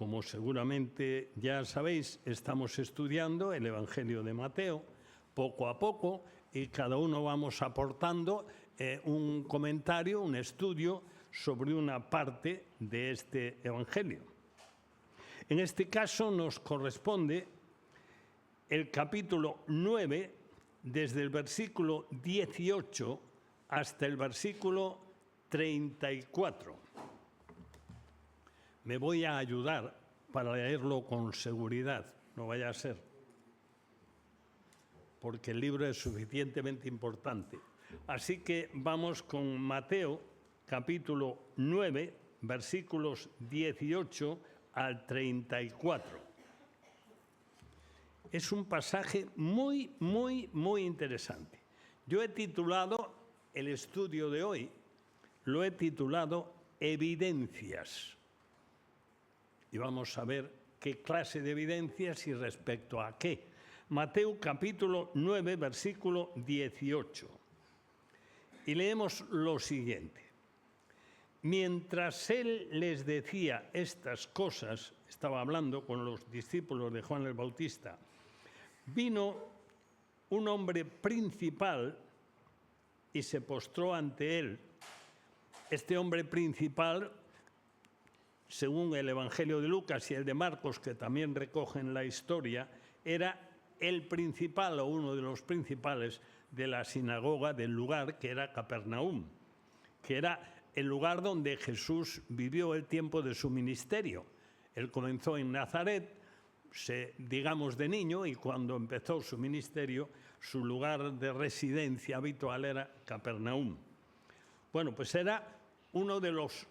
Como seguramente ya sabéis, estamos estudiando el Evangelio de Mateo poco a poco y cada uno vamos aportando un comentario, un estudio sobre una parte de este Evangelio. En este caso nos corresponde el capítulo 9, desde el versículo 18 hasta el versículo 34. Me voy a ayudar para leerlo con seguridad, no vaya a ser, porque el libro es suficientemente importante. Así que vamos con Mateo, capítulo 9, versículos 18 al 34. Es un pasaje muy interesante. Yo he titulado el estudio de hoy, lo he titulado Evidencias. Y vamos a ver qué clase de evidencias y respecto a qué. Mateo capítulo 9, versículo 18. Y leemos lo siguiente. Mientras él les decía estas cosas, estaba hablando con los discípulos de Juan el Bautista, vino un hombre principal y se postró ante él. Este hombre principal, según el Evangelio de Lucas y el de Marcos, que también recogen la historia, era el principal o uno de los principales de la sinagoga del lugar, que era Capernaum, que era el lugar donde Jesús vivió el tiempo de su ministerio. Él comenzó en Nazaret, digamos de niño, y cuando empezó su ministerio, su lugar de residencia habitual era Capernaum. Bueno, pues era uno de los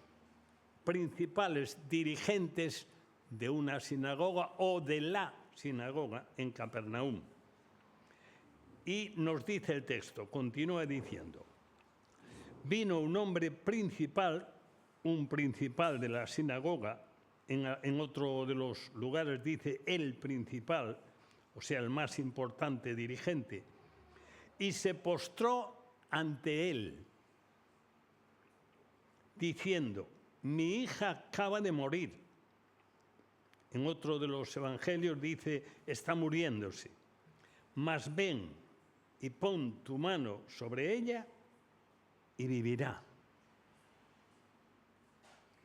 principales dirigentes de una sinagoga o de la sinagoga en Capernaum. Y nos dice el texto, continúa diciendo, vino un hombre principal, un principal de la sinagoga, en otro de los lugares dice el principal, o sea, el más importante dirigente, y se postró ante él, diciendo, mi hija acaba de morir. En otro de los evangelios dice, está muriéndose. Mas ven y pon tu mano sobre ella y vivirá.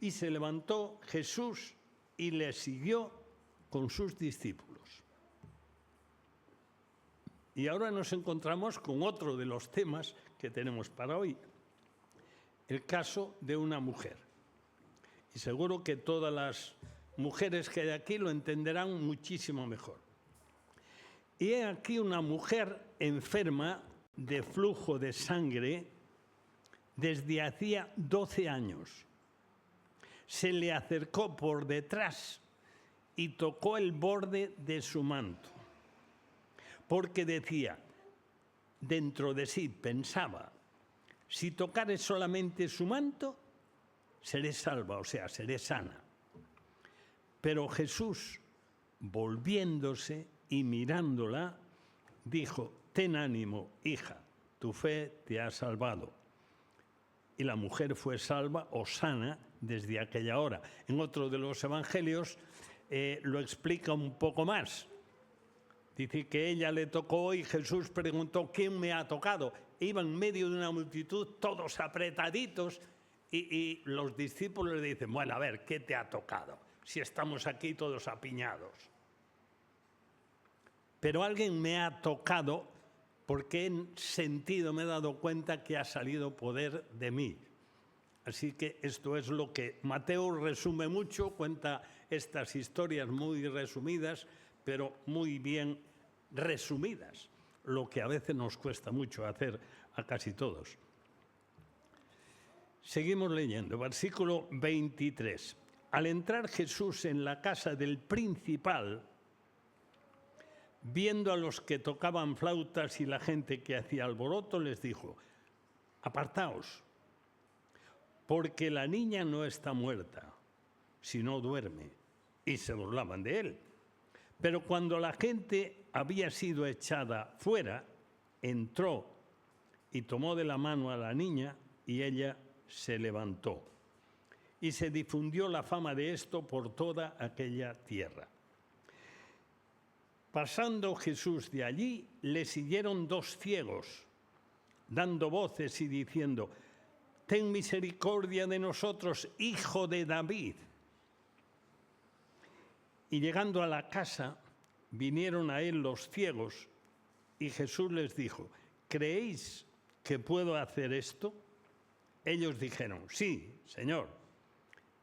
Y se levantó Jesús y le siguió con sus discípulos. Y ahora nos encontramos con otro de los temas que tenemos para hoy, el caso de una mujer. Y seguro que todas las mujeres que hay aquí lo entenderán muchísimo mejor. Y he aquí una mujer enferma de flujo de sangre desde hacía 12 años. Se le acercó por detrás y tocó el borde de su manto, porque decía, dentro de sí pensaba, si tocare solamente su manto, seré salva, o sea, seré sana. Pero Jesús, volviéndose y mirándola, dijo, ten ánimo, hija, tu fe te ha salvado. Y la mujer fue salva o sana desde aquella hora. En otro de los evangelios lo explica un poco más. Dice que ella le tocó y Jesús preguntó, ¿quién me ha tocado? Iba en medio de una multitud, todos apretaditos, y los discípulos le dicen, bueno, a ver, ¿qué te ha tocado? Si estamos aquí todos apiñados. Pero alguien me ha tocado porque he sentido, me he dado cuenta que ha salido poder de mí. Así que esto es lo que Mateo resume mucho, cuenta estas historias muy resumidas, pero muy bien resumidas, lo que a veces nos cuesta mucho hacer a casi todos. Seguimos leyendo, versículo 23. Al entrar Jesús en la casa del principal, viendo a los que tocaban flautas y la gente que hacía alboroto, les dijo, apartaos, porque la niña no está muerta, sino duerme. Y se burlaban de él. Pero cuando la gente había sido echada fuera, entró y tomó de la mano a la niña y ella se levantó. y se difundió la fama de esto por toda aquella tierra. Pasando Jesús de allí, le siguieron 2 ciegos, dando voces y diciendo: «Ten misericordia de nosotros, hijo de David». Y llegando a la casa, vinieron a él los ciegos, y Jesús les dijo: «¿Creéis que puedo hacer esto?». Ellos dijeron: «Sí, Señor».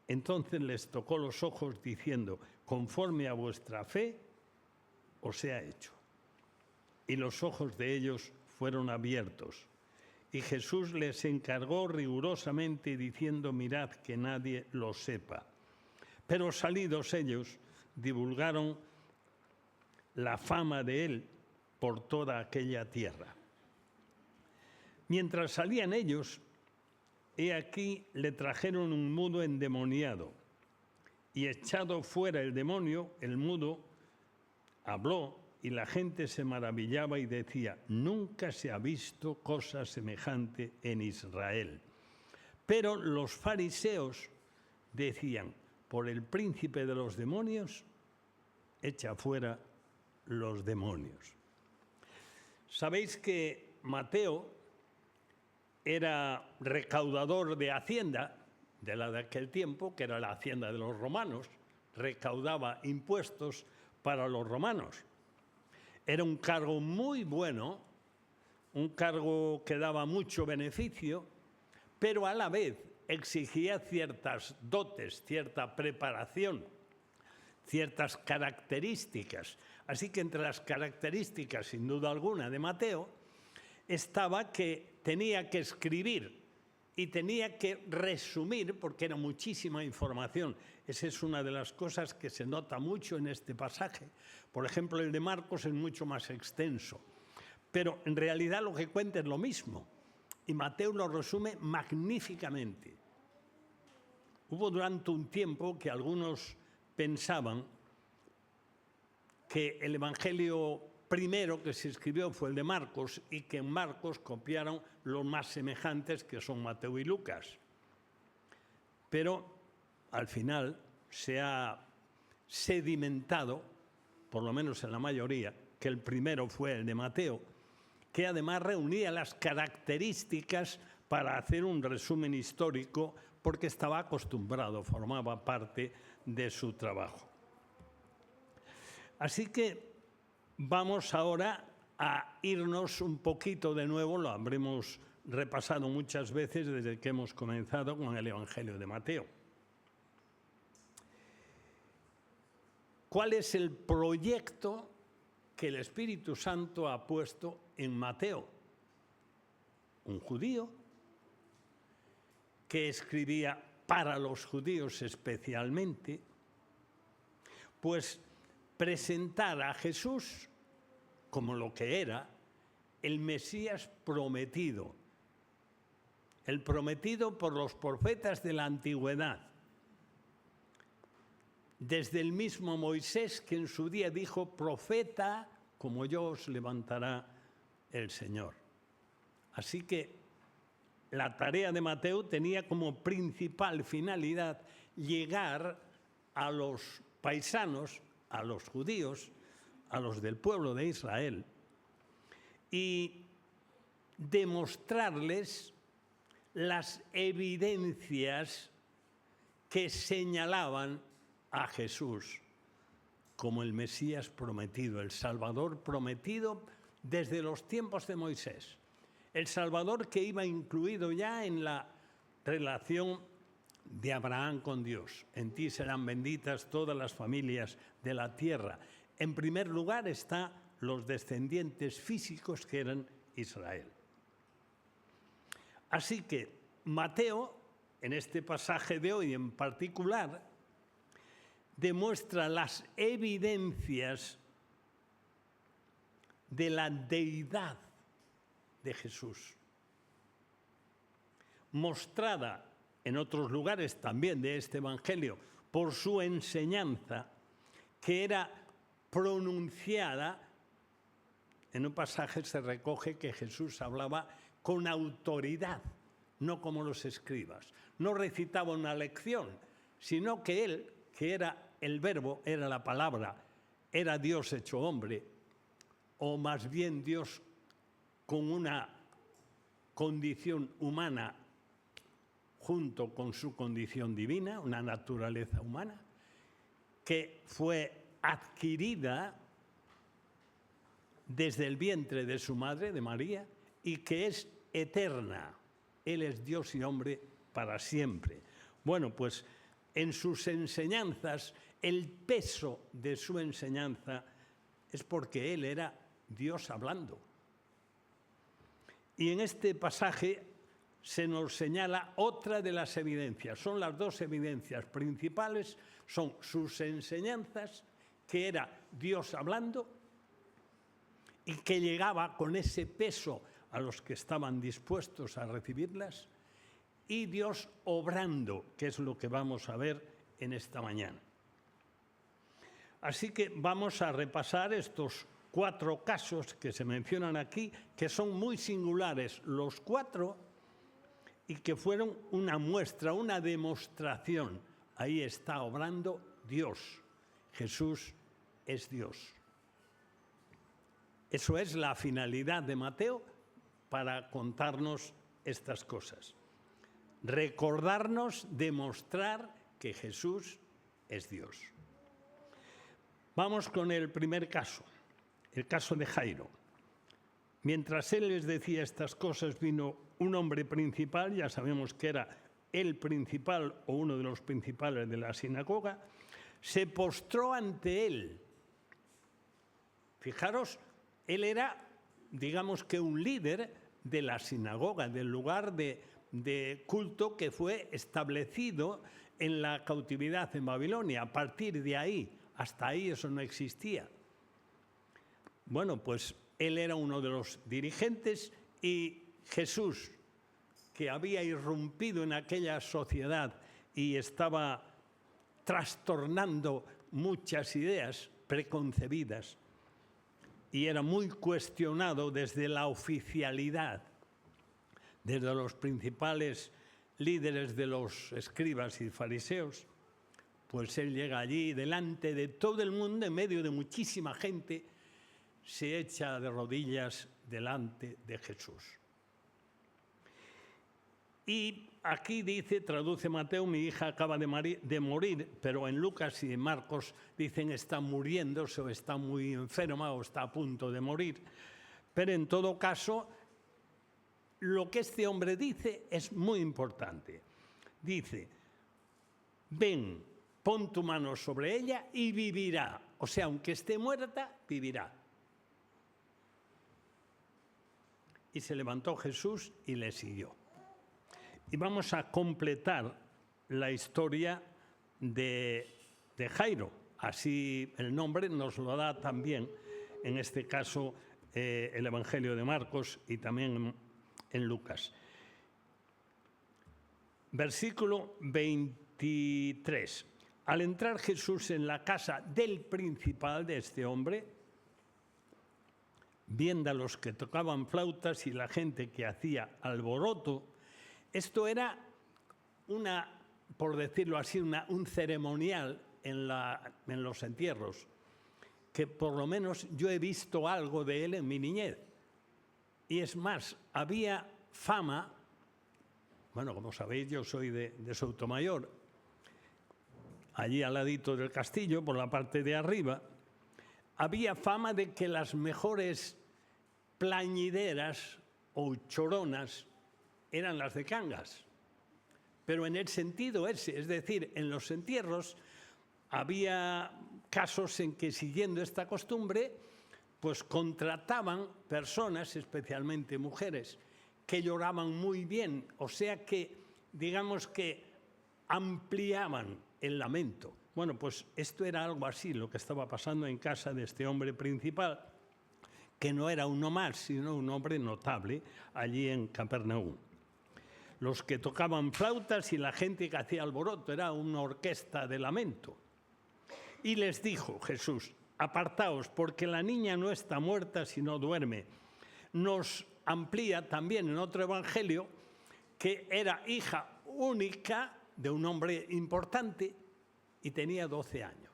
Entonces les tocó los ojos, diciendo: «Conforme a vuestra fe os sea hecho». Y los ojos de ellos fueron abiertos. Y Jesús les encargó rigurosamente, diciendo: «Mirad que nadie lo sepa». Pero salidos ellos, divulgaron la fama de él por toda aquella tierra. Mientras salían ellos, he aquí le trajeron un mudo endemoniado, y echado fuera el demonio, el mudo habló, y la gente se maravillaba y decía: «Nunca se ha visto cosa semejante en Israel». Pero los fariseos decían: «Por el príncipe de los demonios, echa fuera los demonios». Sabéis que Mateo era recaudador de hacienda, de la de aquel tiempo, que era la hacienda de los romanos, recaudaba impuestos para los romanos. Era un cargo muy bueno, un cargo que daba mucho beneficio, pero a la vez exigía ciertas dotes, cierta preparación, ciertas características. Así que entre las características, sin duda alguna, de Mateo, estaba que tenía que escribir y tenía que resumir, porque era muchísima información. Esa es una de las cosas que se nota mucho en este pasaje. Por ejemplo, el de Marcos es mucho más extenso, pero en realidad lo que cuenta es lo mismo, y Mateo lo resume magníficamente. Hubo durante un tiempo que algunos pensaban que el Evangelio primero que se escribió fue el de Marcos y que en Marcos copiaron los más semejantes, que son Mateo y Lucas. Pero al final se ha sedimentado, por lo menos en la mayoría, que el primero fue el de Mateo, que además reunía las características para hacer un resumen histórico, porque estaba acostumbrado, formaba parte de su trabajo. Así que vamos ahora a irnos un poquito de nuevo, lo habremos repasado muchas veces desde que hemos comenzado con el Evangelio de Mateo. ¿Cuál es el proyecto que el Espíritu Santo ha puesto en Mateo? Un judío que escribía para los judíos especialmente, pues presentar a Jesús como lo que era el Mesías prometido, el prometido por los profetas de la antigüedad. Desde el mismo Moisés, que en su día dijo: «Profeta como yo os levantará el Señor». Así que la tarea de Mateo tenía como principal finalidad llegar a los paisanos, a los judíos, a los del pueblo de Israel, y demostrarles las evidencias que señalaban a Jesús como el Mesías prometido, el Salvador prometido desde los tiempos de Moisés. El Salvador que iba incluido ya en la relación de Abraham con Dios. En ti serán benditas todas las familias de la tierra. En primer lugar están los descendientes físicos que eran Israel. Así que Mateo, en este pasaje de hoy en particular, demuestra las evidencias de la deidad de Jesús, mostrada en otros lugares también de este Evangelio por su enseñanza, que era pronunciada. En un pasaje se recoge que Jesús hablaba con autoridad, no como los escribas. no recitaba una lección, sino que él, que era el verbo, era la palabra, era Dios hecho hombre, o más bien Dios con una condición humana junto con su condición divina, una naturaleza humana, que fue adquirida desde el vientre de su madre, de María, y que es eterna. Él es Dios y hombre para siempre. Bueno, pues en sus enseñanzas, el peso de su enseñanza es porque Él era Dios hablando. Y en este pasaje se nos señala otra de las evidencias. Son las dos evidencias principales, son sus enseñanzas, que era Dios hablando y que llegaba con ese peso a los que estaban dispuestos a recibirlas, y Dios obrando, que es lo que vamos a ver en esta mañana. Así que vamos a repasar estos 4 casos que se mencionan aquí, que son muy singulares los 4 y que fueron una muestra, una demostración. Ahí está obrando Dios. Jesús es Dios. Eso es la finalidad de Mateo para contarnos estas cosas. Recordarnos, demostrar que Jesús es Dios. Vamos con el primer caso, el caso de Jairo. Mientras él les decía estas cosas, vino un hombre principal, ya sabemos que era el principal o uno de los principales de la sinagoga, se postró ante él. Fijaros, él era, digamos que un líder de la sinagoga, del lugar de culto que fue establecido en la cautividad en Babilonia. A partir de ahí, hasta ahí eso no existía. Bueno, pues él era uno de los dirigentes y Jesús, que había irrumpido en aquella sociedad y estaba trastornando muchas ideas preconcebidas y era muy cuestionado desde la oficialidad, desde los principales líderes de los escribas y fariseos, pues él llega allí delante de todo el mundo, en medio de muchísima gente, se echa de rodillas delante de Jesús. Y aquí dice, traduce Mateo, mi hija acaba de morir, pero en Lucas y en Marcos dicen está muriéndose o está muy enferma o está a punto de morir. Pero en todo caso, lo que este hombre dice es muy importante. Dice, ven, pon tu mano sobre ella y vivirá. O sea, aunque esté muerta, vivirá. Y se levantó Jesús y le siguió. Y vamos a completar la historia de Jairo. Así el nombre nos lo da también, en este caso, el Evangelio de Marcos y también en Lucas. Versículo 23. Al entrar Jesús en la casa del principal de este hombre, viendo a los que tocaban flautas y la gente que hacía alboroto, esto era por decirlo así, un ceremonial en los entierros, que por lo menos yo he visto algo de él en mi niñez. Y es más, había fama, bueno, como sabéis, yo soy de Soutomayor, allí al ladito del castillo, por la parte de arriba, había fama de que las mejores plañideras o choronas eran las de Cangas, pero en el sentido ese, es decir, en los entierros había casos en que, siguiendo esta costumbre, pues contrataban personas, especialmente mujeres, que lloraban muy bien, o sea que, digamos que ampliaban el lamento. Bueno, pues esto era algo así, lo que estaba pasando en casa de este hombre principal, que no era uno más, sino un hombre notable allí en Capernaum. Los que tocaban flautas y la gente que hacía alboroto, era una orquesta de lamento. Y les dijo Jesús, apartaos, porque la niña no está muerta, sino duerme. Nos amplía también en otro evangelio que era hija única de un hombre importante y tenía 12 años.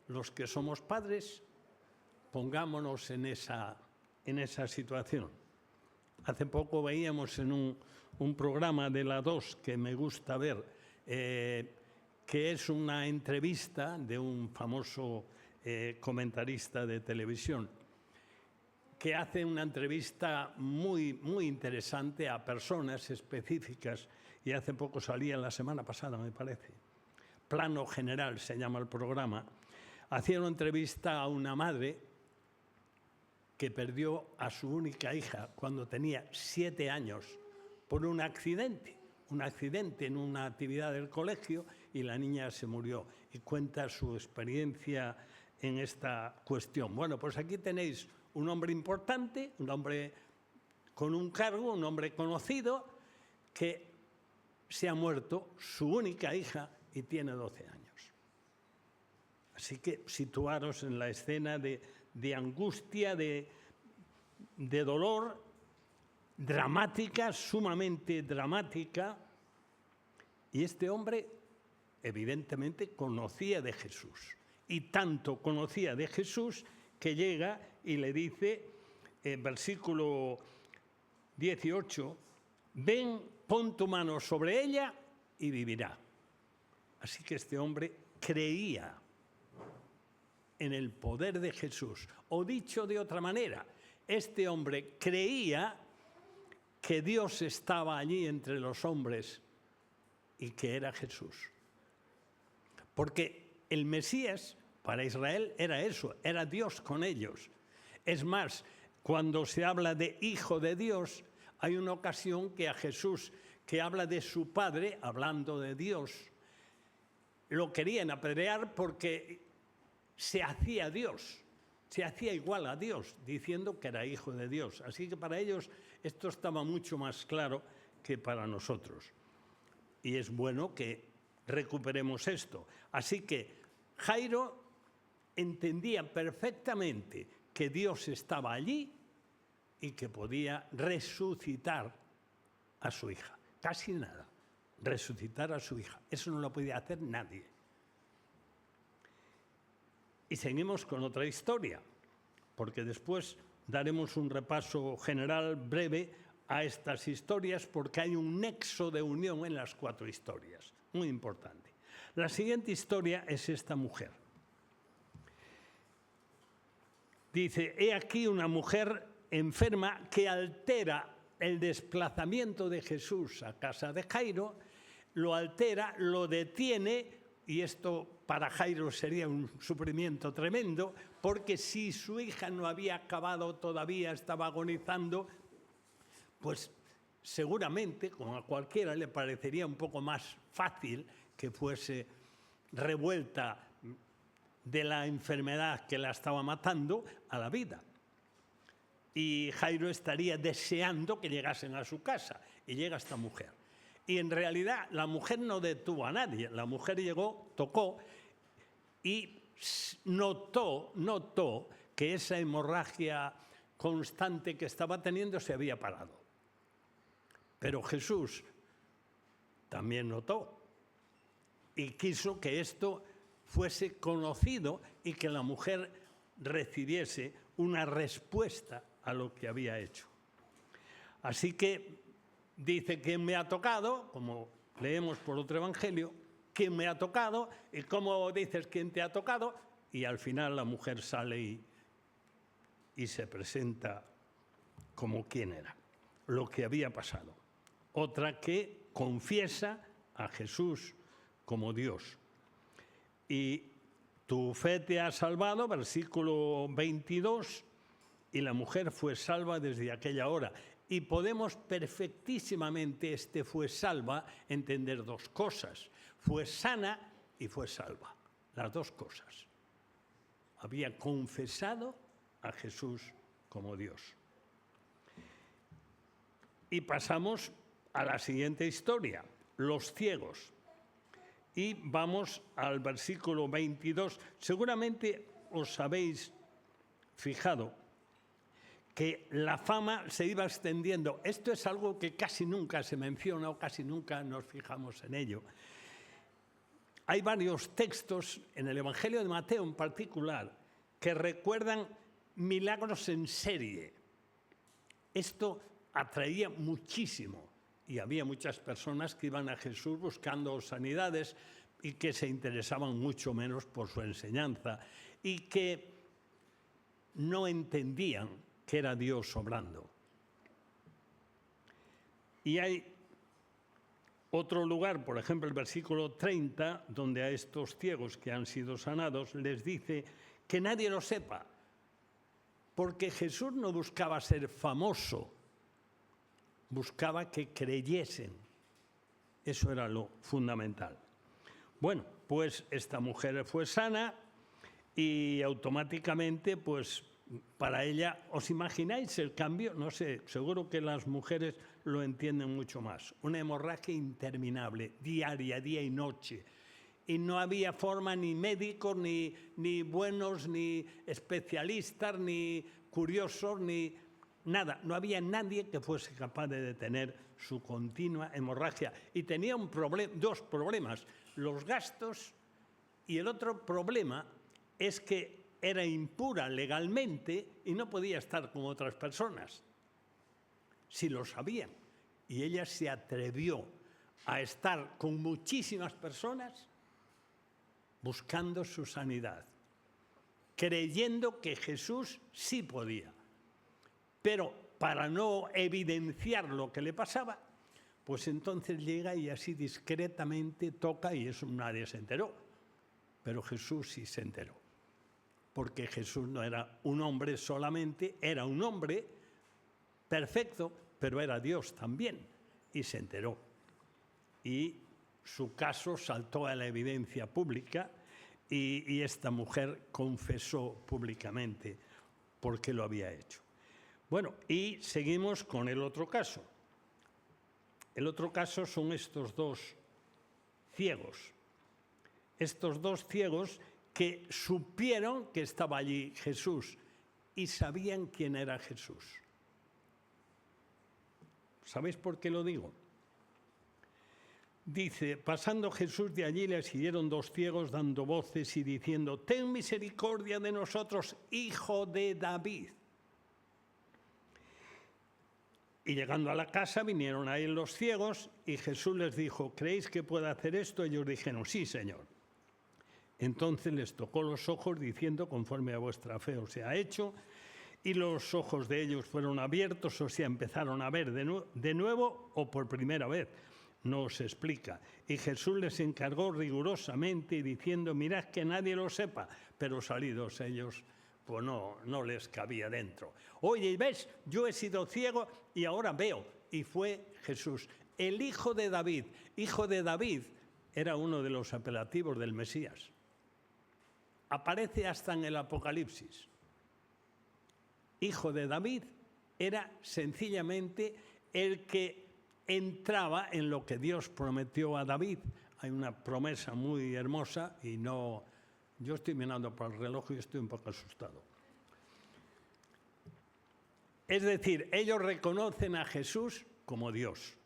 Los que somos padres, pongámonos en esa situación. Hace poco veíamos en un programa de la 2 que me gusta ver, que es una entrevista de un famoso comentarista de televisión, que hace una entrevista muy, muy interesante a personas específicas, y hace poco salía, la semana pasada me parece, Plano General se llama el programa. Hacía una entrevista a una madre que perdió a su única hija cuando tenía 7 años por un accidente en una actividad del colegio, y la niña se murió, y cuenta su experiencia en esta cuestión. Bueno, pues aquí tenéis un hombre importante, un hombre con un cargo, un hombre conocido, que se ha muerto su única hija y tiene 12 años. Así que situaros en la escena de angustia, de dolor, dramática, sumamente dramática. Y este hombre evidentemente conocía de Jesús. Y tanto conocía de Jesús que llega y le dice, en versículo 18, ven, pon tu mano sobre ella y vivirá. Así que este hombre creía en el poder de Jesús. O dicho de otra manera, este hombre creía que Dios estaba allí entre los hombres y que era Jesús. Porque el Mesías para Israel era eso, era Dios con ellos. Es más, cuando se habla de Hijo de Dios, hay una ocasión que a Jesús, que habla de su Padre, hablando de Dios, lo querían apedrear porque se hacía Dios, se hacía igual a Dios, diciendo que era Hijo de Dios. Así que para ellos esto estaba mucho más claro que para nosotros. Y es bueno que recuperemos esto. Así que Jairo entendía perfectamente que Dios estaba allí y que podía resucitar a su hija. Casi nada, resucitar a su hija. Eso no lo podía hacer nadie. Y seguimos con otra historia, porque después daremos un repaso general breve a estas historias, porque hay un nexo de unión en las 4 historias, muy importante. La siguiente historia es esta mujer. Dice, he aquí una mujer enferma que altera el desplazamiento de Jesús a casa de Jairo, lo altera, lo detiene, y esto para Jairo sería un sufrimiento tremendo, porque si su hija no había acabado todavía, estaba agonizando, pues seguramente, como a cualquiera, le parecería un poco más fácil que fuese revuelta de la enfermedad que la estaba matando a la vida. Y Jairo estaría deseando que llegasen a su casa, y llega esta mujer. Y en realidad la mujer no detuvo a nadie, la mujer llegó, tocó y notó que esa hemorragia constante que estaba teniendo se había parado. Pero Jesús también notó y quiso que esto fuese conocido y que la mujer recibiese una respuesta a lo que había hecho. Así que dice, ¿quién me ha tocado? Como leemos por otro evangelio, ¿quién me ha tocado? ¿Y cómo dices quién te ha tocado? Y al final la mujer sale y se presenta como quién era, lo que había pasado. Otra que confiesa a Jesús como Dios. Y tu fe te ha salvado, versículo 22, y la mujer fue salva desde aquella hora. Y podemos perfectísimamente fue salva entender 2 cosas. Fue sana y fue salva. Las 2 cosas. Había confesado a Jesús como Dios. Y pasamos a la siguiente historia, los ciegos. Y vamos al versículo 22. Seguramente os habéis fijado que la fama se iba extendiendo. Esto es algo que casi nunca se menciona o casi nunca nos fijamos en ello. Hay varios textos en el Evangelio de Mateo en particular que recuerdan milagros en serie. Esto atraía muchísimo y había muchas personas que iban a Jesús buscando sanidades y que se interesaban mucho menos por su enseñanza y que no entendían que era Dios obrando. Y hay otro lugar, por ejemplo, el versículo 30, donde a estos ciegos que han sido sanados les dice que nadie lo sepa, porque Jesús no buscaba ser famoso, buscaba que creyesen. Eso era lo fundamental. Bueno, pues esta mujer fue sana y automáticamente, pues para ella, ¿os imagináis el cambio? No sé, seguro que las mujeres lo entienden mucho más. Una hemorragia interminable, diaria, día y noche. Y no había forma ni médicos, ni buenos, ni especialistas, ni curiosos, ni nada. No había nadie que fuese capaz de detener su continua hemorragia. Y tenía dos problemas, los gastos, y el otro problema es que era impura legalmente y no podía estar con otras personas. Si lo sabían. Y ella se atrevió a estar con muchísimas personas buscando su sanidad, creyendo que Jesús sí podía. Pero para no evidenciar lo que le pasaba, pues entonces llega y así discretamente toca y eso nadie se enteró. Pero Jesús sí se enteró. Porque Jesús no era un hombre solamente, era un hombre perfecto, pero era Dios también, y se enteró. Y su caso saltó a la evidencia pública y esta mujer confesó públicamente por qué lo había hecho. Bueno, y seguimos con el otro caso. El otro caso son estos dos ciegos. Estos dos ciegos que supieron que estaba allí Jesús y sabían quién era Jesús. ¿Sabéis por qué lo digo? Dice, pasando Jesús de allí le siguieron dos ciegos dando voces y diciendo, ten misericordia de nosotros, hijo de David. Y llegando a la casa vinieron a él los ciegos y Jesús les dijo, ¿creéis que pueda hacer esto? Ellos dijeron, sí, Señor. Entonces les tocó los ojos diciendo, conforme a vuestra fe os ha hecho, y los ojos de ellos fueron abiertos, o sea, empezaron a ver de nuevo o por primera vez. No se explica. Y Jesús les encargó rigurosamente diciendo, mirad que nadie lo sepa, pero salidos ellos, pues no les cabía dentro. Oye, ¿ves? Yo he sido ciego y ahora veo. Y fue Jesús, el Hijo de David. Hijo de David era uno de los apelativos del Mesías. Aparece hasta en el Apocalipsis. Hijo de David era sencillamente el que entraba en lo que Dios prometió a David. Hay una promesa muy hermosa y no... Yo estoy mirando por el reloj y estoy un poco asustado. Es decir, ellos reconocen a Jesús como Dios,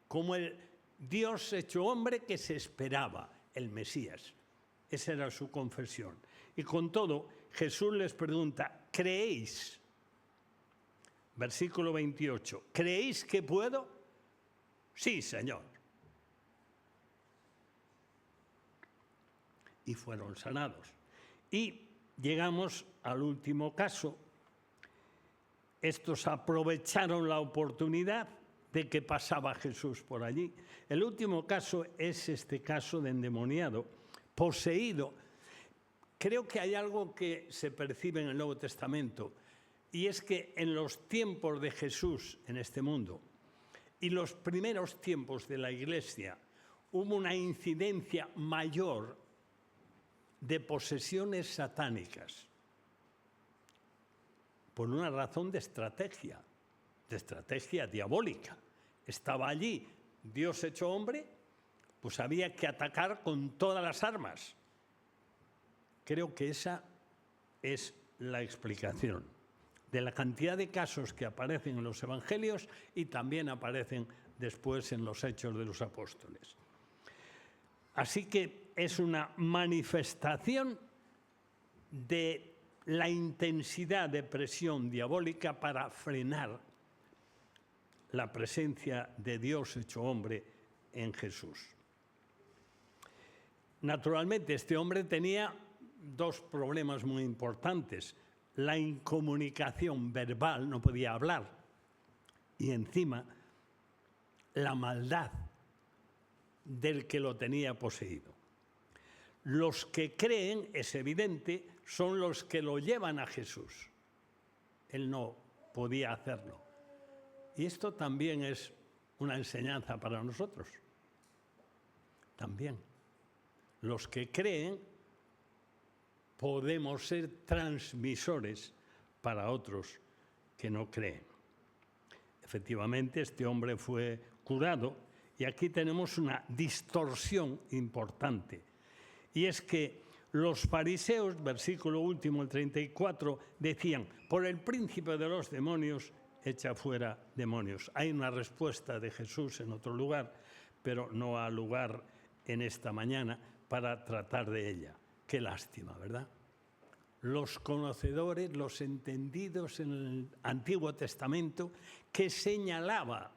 como el Dios hecho hombre que se esperaba, el Mesías. Esa era su confesión. Y con todo, Jesús les pregunta, ¿creéis? Versículo 28. ¿Creéis que puedo? Sí, Señor. Y fueron sanados. Y llegamos al último caso. Estos aprovecharon la oportunidad de que pasaba Jesús por allí. El último caso es este caso de endemoniado, poseído. Creo que hay algo que se percibe en el Nuevo Testamento, y es que en los tiempos de Jesús en este mundo y los primeros tiempos de la Iglesia hubo una incidencia mayor de posesiones satánicas por una razón de estrategia diabólica. Estaba allí Dios hecho hombre, pues había que atacar con todas las armas. Creo que esa es la explicación. de la cantidad de casos que aparecen en los evangelios y también aparecen después en los Hechos de los Apóstoles. Así que es una manifestación de la intensidad de presión diabólica para frenar la presencia de Dios hecho hombre en Jesús. Naturalmente, este hombre tenía dos problemas muy importantes. La incomunicación verbal, no podía hablar, y encima la maldad del que lo tenía poseído. Los que creen, es evidente, son los que lo llevan a Jesús. Él no podía hacerlo. Y esto también es una enseñanza para nosotros. También. Los que creen podemos ser transmisores para otros que no creen. Efectivamente, este hombre fue curado y aquí tenemos una distorsión importante. Y es que los fariseos, versículo último, el 34, decían, por el príncipe de los demonios, echa fuera demonios. Hay una respuesta de Jesús en otro lugar, pero no ha lugar en esta mañana para tratar de ella. Qué lástima, ¿verdad? Los conocedores, los entendidos en el Antiguo Testamento, que señalaba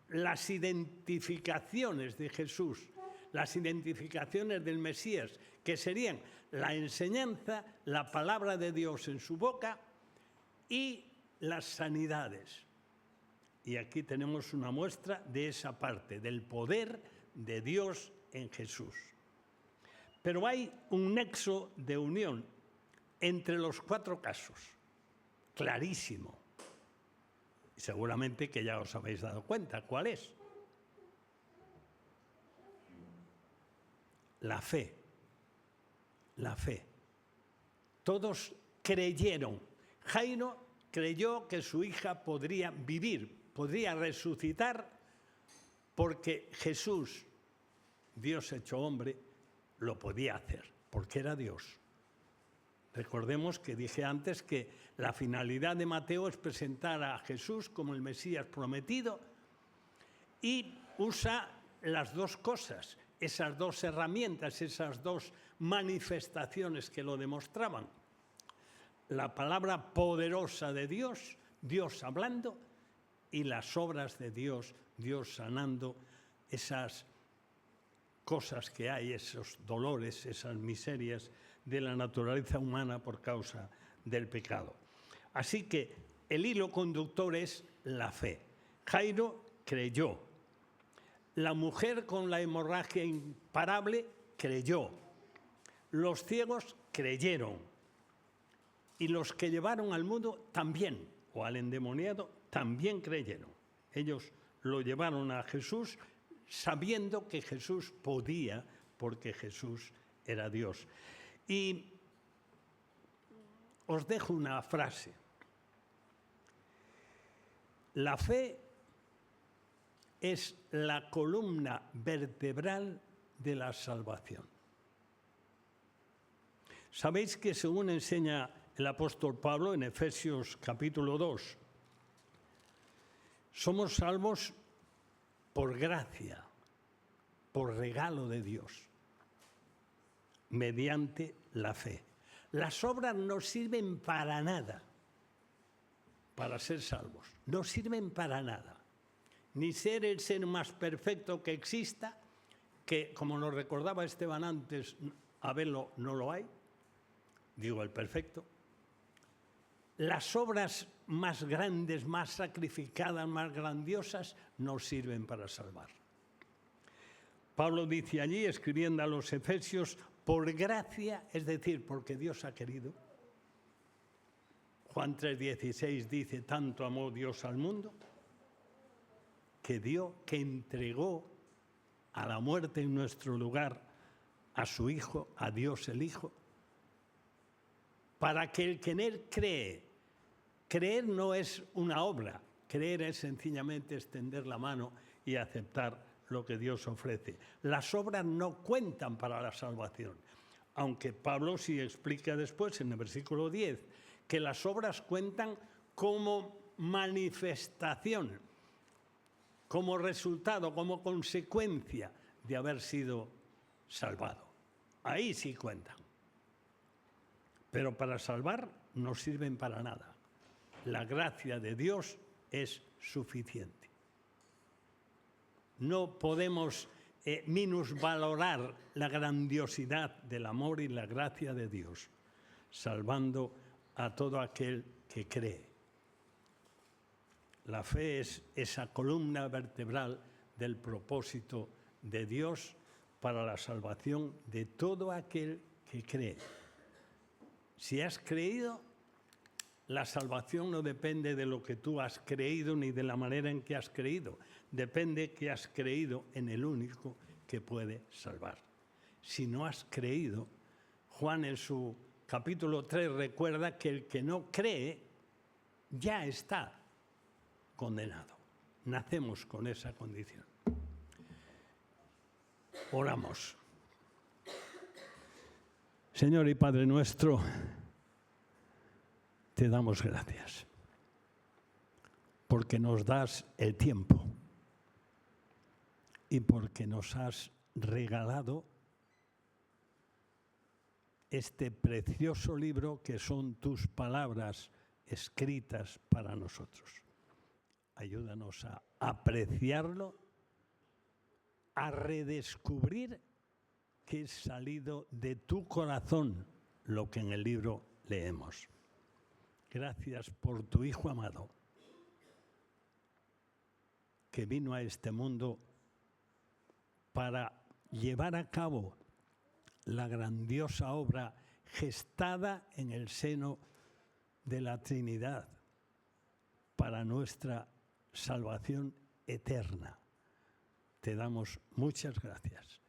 las identificaciones de Jesús, las identificaciones del Mesías, que serían la enseñanza, la palabra de Dios en su boca y las sanidades. Y aquí tenemos una muestra de esa parte, del poder de Dios en Jesús. Pero hay un nexo de unión entre los cuatro casos, clarísimo. Y seguramente que ya os habéis dado cuenta. ¿Cuál es? La fe. La fe. Todos creyeron. Jairo creyó que su hija podría vivir, podría resucitar, porque Jesús, Dios hecho hombre, lo podía hacer, porque era Dios. Recordemos que dije antes que la finalidad de Mateo es presentar a Jesús como el Mesías prometido y usa las dos cosas, esas dos herramientas, esas dos manifestaciones que lo demostraban. La palabra poderosa de Dios, Dios hablando, y las obras de Dios, Dios sanando esas cosas que hay, esos dolores, esas miserias de la naturaleza humana por causa del pecado. Así que el hilo conductor es la fe. Jairo creyó. La mujer con la hemorragia imparable creyó. Los ciegos creyeron. Y los que llevaron al mudo también, o al endemoniado, también creyeron. Ellos lo llevaron a Jesús sabiendo que Jesús podía, porque Jesús era Dios. Y os dejo una frase. La fe es la columna vertebral de la salvación. Sabéis que según enseña el apóstol Pablo en Efesios capítulo 2, somos salvos por gracia, por regalo de Dios, mediante la fe. Las obras no sirven para nada para ser salvos, no sirven para nada. Ni ser el ser más perfecto que exista, que como nos recordaba Esteban antes, Abel no lo hay, digo el perfecto. Las obras más grandes, más sacrificadas, más grandiosas, no sirven para salvar. Pablo dice allí, escribiendo a los Efesios, por gracia, es decir, porque Dios ha querido. Juan 3:16 dice, tanto amó Dios al mundo, que dio, que entregó a la muerte en nuestro lugar a su Hijo, a Dios el Hijo, para que el que en Él cree. Creer no es una obra, creer es sencillamente extender la mano y aceptar lo que Dios ofrece. Las obras no cuentan para la salvación, aunque Pablo sí explica después en el versículo 10 que las obras cuentan como manifestación, como resultado, como consecuencia de haber sido salvado. Ahí sí cuentan. Pero para salvar no sirven para nada. La gracia de Dios es suficiente. No podemos minusvalorar la grandiosidad del amor y la gracia de Dios, salvando a todo aquel que cree. La fe es esa columna vertebral del propósito de Dios para la salvación de todo aquel que cree. Si has creído, la salvación no depende de lo que tú has creído ni de la manera en que has creído. Depende que has creído en el único que puede salvar. Si no has creído, Juan en su capítulo 3 recuerda que el que no cree ya está condenado. Nacemos con esa condición. Oramos. Señor y Padre nuestro, te damos gracias porque nos das el tiempo y porque nos has regalado este precioso libro que son tus palabras escritas para nosotros. Ayúdanos a apreciarlo, a redescubrir que es salido de tu corazón lo que en el libro leemos. Gracias por tu Hijo amado, que vino a este mundo para llevar a cabo la grandiosa obra gestada en el seno de la Trinidad para nuestra salvación eterna. Te damos muchas gracias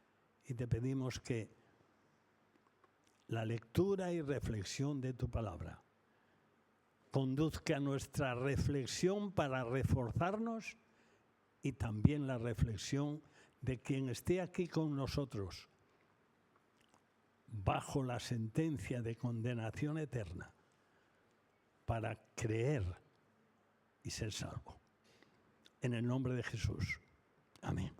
y te pedimos que la lectura y reflexión de tu palabra conduzca nuestra reflexión para reforzarnos y también la reflexión de quien esté aquí con nosotros bajo la sentencia de condenación eterna para creer y ser salvo. En el nombre de Jesús. Amén.